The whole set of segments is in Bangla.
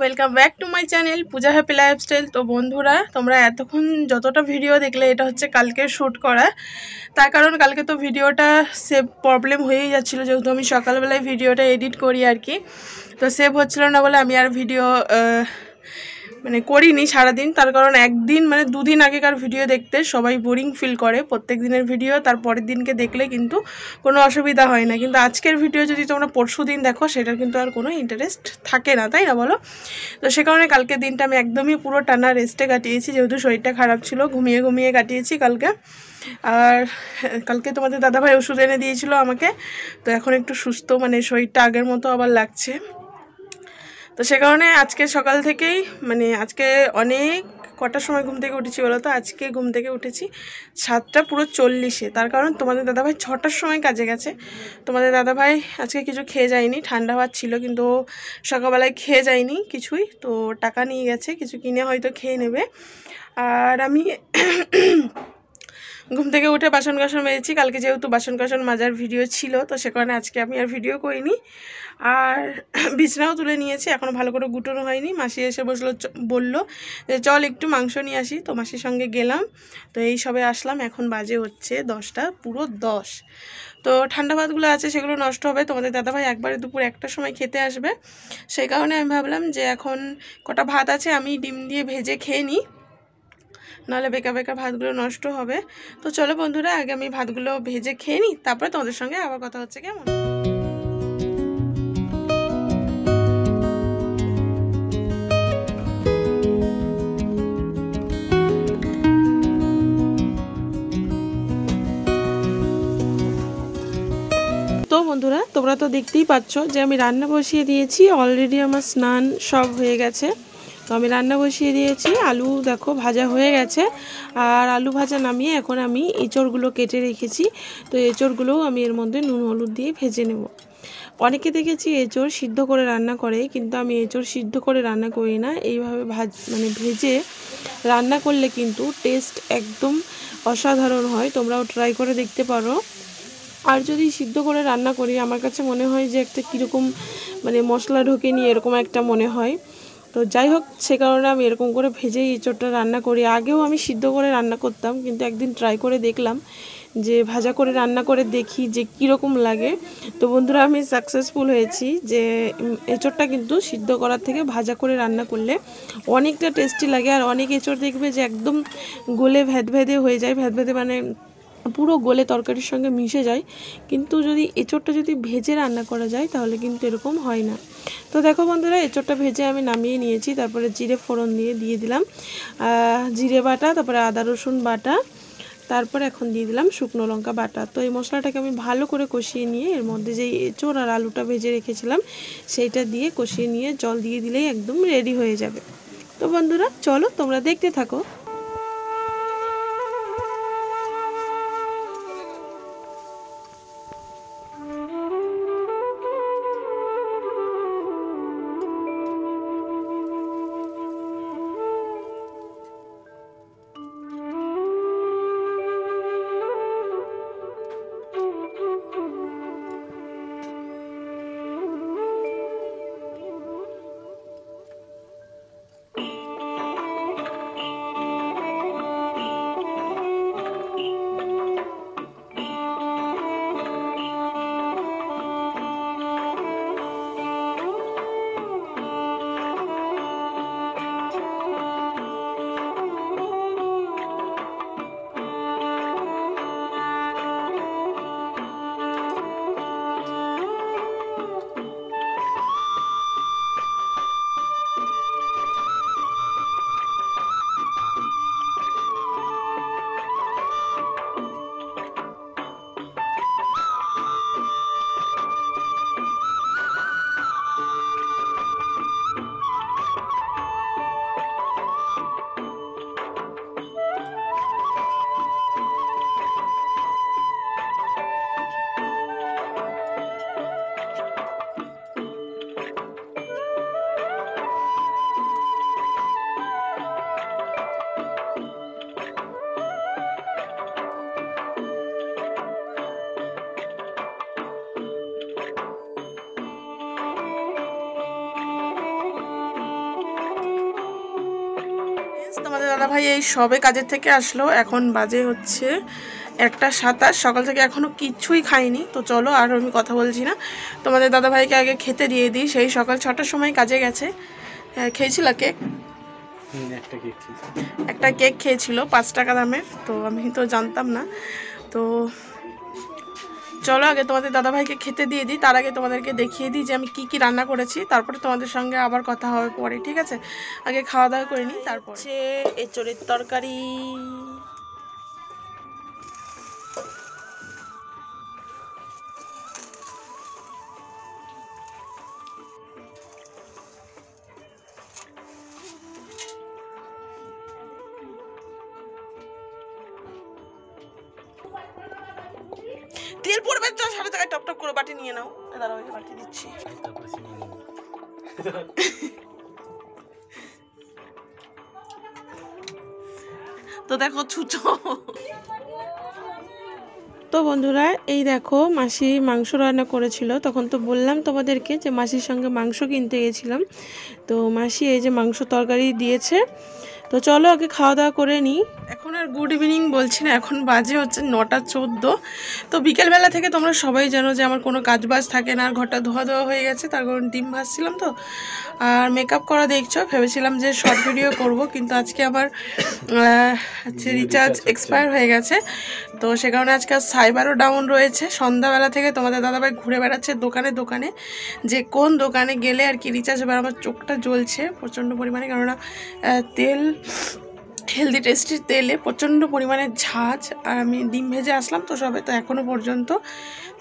Welcome back to my channel Puja happy lifestyle. তো বন্ধুরা, তোমরা এতক্ষণ যতটা ভিডিও দেখলে এটা হচ্ছে কালকে শ্যুট করা। তার কারণ কালকে তো ভিডিওটা সেভ প্রবলেম হয়েই যাচ্ছিলো, যেহেতু আমি সকালবেলায় ভিডিওটা এডিট করি আর কি। তো সেভ হচ্ছিল না বলে আমি আর ভিডিও মানে করিনি সারাদিন। তার কারণ একদিন মানে দুদিন আগেকার ভিডিও দেখতে সবাই বোরিং ফিল করে, প্রত্যেক দিনের ভিডিও তার পরের দিনকে দেখলে কিন্তু কোনো অসুবিধা হয় না। কিন্তু আজকের ভিডিও যদি তোমরা পরশু দিন দেখো সেটার কিন্তু আর কোনো ইন্টারেস্ট থাকে না, তাই না বলো? তো সে কারণে কালকের দিনটা আমি একদমই পুরো টানা রেস্টে কাটিয়েছি, যেহেতু শরীরটা খারাপ ছিল, ঘুমিয়ে ঘুমিয়ে কাটিয়েছি কালকে। আর কালকে তোমাদের দাদাভাই ওষুধ এনে দিয়েছিল আমাকে, তো এখন একটু সুস্থ, মানে শরীরটা আগের মতো আবার লাগছে। তো সে কারণে আজকে সকাল থেকেই মানে আজকে অনেক কটার সময় ঘুম থেকে উঠেছি বলো তো? আজকে ঘুম থেকে উঠেছি 7:40। তার কারণ তোমাদের দাদাভাই 6টার সময় কাজে গেছে। তোমাদের দাদাভাই আজকে কিছু খেয়ে যায়নি, ঠান্ডা ভাত ছিল, কিন্তু সকালবেলায় খেয়ে যায়নি কিছুই। তো টাকা নিয়ে গেছে, কিছু কিনে হয়তো খেয়ে নেবে। আর আমি ঘুম থেকে উঠে বাসন কাসন মেজেছি। কালকে যেহেতু বাসন কাসন মাজার ভিডিও ছিল, তো সে কারণে আজকে আমি আর ভিডিও করিনি। আর বিছনাও তুলে নিয়েছি, এখনও ভালো করে গুটোনো হয়নি। মাসি এসে বললো যে চল একটু মাংস নিয়ে আসি, তো মাসির সঙ্গে গেলাম। তো এই সবে আসলাম, এখন বাজে হচ্ছে 10টা, পুরো 10। তো ঠান্ডা ভাতগুলো আছে সেগুলো নষ্ট হবে। তোমাদের দাদাভাই একবারে দুপুর 1টার সময় খেতে আসবে, সেই কারণে আমি ভাবলাম যে এখন কটা ভাত আছে আমি ডিম দিয়ে ভেজে খেয়ে নিই, নাহলে বেকার বেকার ভাতগুলো নষ্ট হবে। তো চলো বন্ধুরা, আগে আমি ভাতগুলো ভেজে খেয়ে নিই, তারপরে তোমাদের সঙ্গে আবার কথা হচ্ছে, কেমন? তো বন্ধুরা, তোমরা তো দেখতেই পাচ্ছ যে আমি রান্না বসিয়ে দিয়েছি, অলরেডি আমার স্নান সব হয়ে গেছে। তো আমি রান্না বসিয়ে দিয়েছি, আলু দেখো ভাজা হয়ে গেছে। আর আলু ভাজা নামিয়ে এখন আমি এঁচড়গুলো কেটে রেখেছি, তো এঁচড়গুলোও আমি এর মধ্যে নুন হলুদ দিয়ে ভেজে নেব। অনেকে দেখেছি এঁচড় সিদ্ধ করে রান্না করে, কিন্তু আমি এঁচড় সিদ্ধ করে রান্না করি না। এইভাবে মানে ভেজে রান্না করলে কিন্তু টেস্ট একদম অসাধারণ হয়, তোমরাও ট্রাই করে দেখতে পারো। আর যদি সিদ্ধ করে রান্না করি, আমার কাছে মনে হয় যে একটা কীরকম মানে মশলা ঢোকেনি, এরকম একটা মনে হয়। তো যাই হোক, সে কারণে আমি এরকম করে ভেজেই এঁচড়টা রান্না করি। আগেও আমি সিদ্ধ করে রান্না করতাম, কিন্তু একদিন ট্রাই করে দেখলাম যে ভাজা করে রান্না করে দেখি যে কীরকম লাগে। তো বন্ধুরা, আমি সাকসেসফুল হয়েছি যে এঁচড়টা কিন্তু সিদ্ধ করার থেকে ভাজা করে রান্না করলে অনেকটা টেস্টি লাগে। আর অনেক এঁচড় দেখবে যে একদম গলে ভেদভেদে হয়ে যায়, ভেদভেদে মানে পুরো গলে তরকারির সঙ্গে মিশে যায়। কিন্তু যদি এঁচড়টা যদি ভেজে রান্না করা যায় তাহলে কিন্তু এরকম হয় না। তো দেখো বন্ধুরা, এঁচড়টা ভেজে আমি নামিয়ে নিয়েছি, তারপরে জিরে ফোড়ন দিয়ে দিলাম জিরে বাটা, তারপরে আদা রসুন বাটা, তারপরে এখন দিয়ে দিলাম শুকনো লঙ্কা বাটা। তো এই মশলাটাকে আমি ভালো করে কষিয়ে নিয়ে এর মধ্যে যেই এঁচড় আর আলুটা ভেজে রেখেছিলাম সেইটা দিয়ে কষিয়ে নিয়ে জল দিয়ে দিলেই একদম রেডি হয়ে যাবে। তো বন্ধুরা চলো, তোমরা দেখতে থাকো। দাদাভাই এই সবে কাজের থেকে আসলো, এখন বাজে হচ্ছে 1:27, সকাল থেকে এখনও কিচ্ছুই খাইনি। তো চলো আর আমি কথা বলছি না, তোমাদের দাদাভাইকে আগে খেতে দিয়ে দিই। সেই সকাল 6টার সময় কাজে গেছে। খেয়েছিল কেক, একটা কেক খেয়েছিল 5 টাকা দামের, তো আমি তো জানতাম না। তো চলো আগে তোমাদের দাদাভাইকে খেতে দিয়ে দিই, তার আগে তোমাদেরকে দেখিয়ে দিই যে আমি কি কি রান্না করেছি, তারপরে তোমাদের সঙ্গে আবার কথা হবে পরে, ঠিক আছে? আগে খাওয়া দাওয়া করে নিই, তারপর এঁচোড়ের তরকারি, তেল পড়বে তো 60 টাকায় টপ টপ করে বাটি নিয়ে নাও। দাঁড়াও বাটি দিচ্ছি। তো দেখো ছুচো। তো বন্ধুরা এই দেখো মাসি মাংস রান্না করেছিল, তখন তো বললাম তোমাদেরকে যে মাসির সঙ্গে মাংস কিনতে গেছিলাম। তো মাসি এই যে মাংস তরকারি দিয়েছে। তো চলো আগে খাওয়া দাওয়া করে নিই। এখন আর গুড ইভিনিং বলছি না, এখন বাজে হচ্ছে 9:14। তো বিকেলবেলা থেকে তোমরা সবাই জানো যে আমার কোনো কাজ বাজ থাকে না, আর ঘরটা ধোয়া হয়ে গেছে, তার কারণ ডিম ভাজছিলাম তো। আর মেকআপ করা দেখছো, ভেবেছিলাম যে শর্ট ভিডিও করব, কিন্তু আজকে আবার হচ্ছে রিচার্জ এক্সপায়ার হয়ে গেছে। তো সে কারণে আজকে সাইবারও ডাউন রয়েছে। সন্ধ্যাবেলা থেকে তোমাদের দাদাভাই ঘুরে বেড়াচ্ছে দোকানে দোকানে, যে কোন দোকানে গেলে আর কি রিচার্জ হবে। আমার চোখটা জ্বলছে প্রচণ্ড পরিমাণে, কেননা তেল হেলদি টেস্টির তেলে প্রচণ্ড পরিমাণে ঝাঁজ, আর আমি ডিম ভেজে আসলাম তো সবে, তো এখনও পর্যন্ত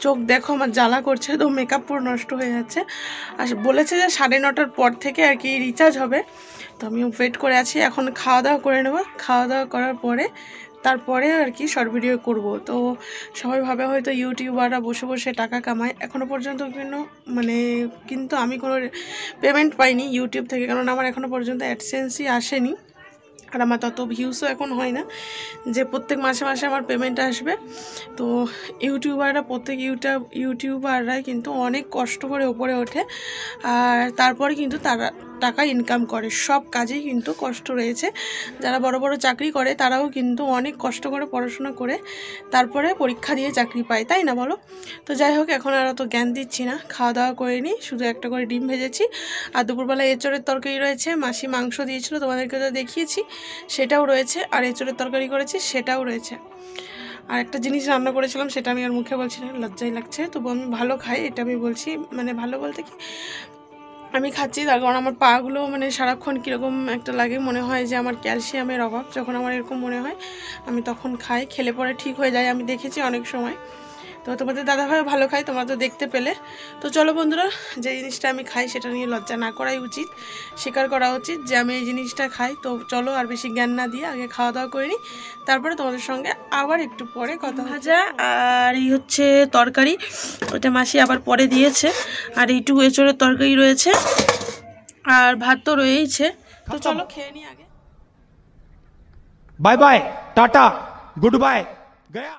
চোখ দেখো আমার জ্বালা করছে, তো মেকআপ পুরো নষ্ট হয়ে যাচ্ছে। আর বলেছে যে 9:30টার পর থেকে আর কি রিচার্জ হবে, তো আমি ওয়েট করে আছি। এখন খাওয়া দাওয়া করে নেবো, খাওয়া দাওয়া করার পরে তারপরে আর কি শর্ট ভিডিও করব। তো সবাই ভাবে হয়তো ইউটিউবাররা বসে বসে টাকা কামায়, এখনও পর্যন্ত কিন্তু আমি কোনো পেমেন্ট পাইনি ইউটিউব থেকে, কারণ আমার এখনও পর্যন্ত অ্যাডসেন্সই আসেনি, আর আমার তত ভিউসও এখন হয় না যে প্রত্যেক মাসে মাসে আমার পেমেন্ট আসবে। তো প্রত্যেক ইউটিউবাররাই কিন্তু অনেক কষ্ট করে উপরে ওঠে, আর তারপরে কিন্তু তারা টাকা ইনকাম করে। সব কাজেই কিন্তু কষ্ট রয়েছে। যারা বড় বড় চাকরি করে তারাও কিন্তু অনেক কষ্ট করে পড়াশোনা করে তারপরে পরীক্ষা দিয়ে চাকরি পায়, তাই না বলো? তো যাই হোক, এখন আর অত জ্ঞান দিচ্ছি না, খাওয়া দাওয়া করে নিই। শুধু একটা করে ডিম ভেজেছি, আর দুপুরবেলা এঁচোড়ের তরকারি রয়েছে, মাসি মাংস দিয়েছিল তোমাদেরকে তো দেখিয়েছি, সেটাও রয়েছে, আর এঁচোড়ের তরকারি করেছি সেটাও রয়েছে। আর একটা জিনিস রান্না করেছিলাম, সেটা আমি আর মুখে বলছি না, লজ্জাই লাগছে, তবু আমি ভালো খাই এটা আমি বলছি। ভালো বলতে কি, আমি খাচ্ছি তার কারণ আমার পাগুলো সারাক্ষণ কীরকম একটা লাগে, মনে হয় যে আমার ক্যালসিয়ামের অভাব। যখন আমার এরকম মনে হয় আমি তখন খাই, খেলে পরে ঠিক হয়ে যায়, আমি দেখেছি অনেক সময়। তো তোমাদের দাদাভাইও ভালো খাই, তোমরা তো দেখতে পেলে। তো চলো বন্ধুরা, যে জিনিসটা আমি খাই সেটা নিয়ে লজ্জা না করাই উচিত, স্বীকার করা উচিত যে আমি এই জিনিসটা খাই। তো চলো আর বেশি জ্ঞান না দিয়ে আগে খাওয়া দাওয়া করে নিই, তারপরে তোমাদের সঙ্গে আবার একটু পরে কথা। ভাজা আর এই হচ্ছে তরকারি, ওটা মাসি আবার পরে দিয়েছে, আর এইটুকু এঁচোড়ের তরকারি রয়েছে, আর ভাত তো রয়েইছে। তো চলো খেয়ে নিই আগে। Bye bye, tata, good bye, Gaya.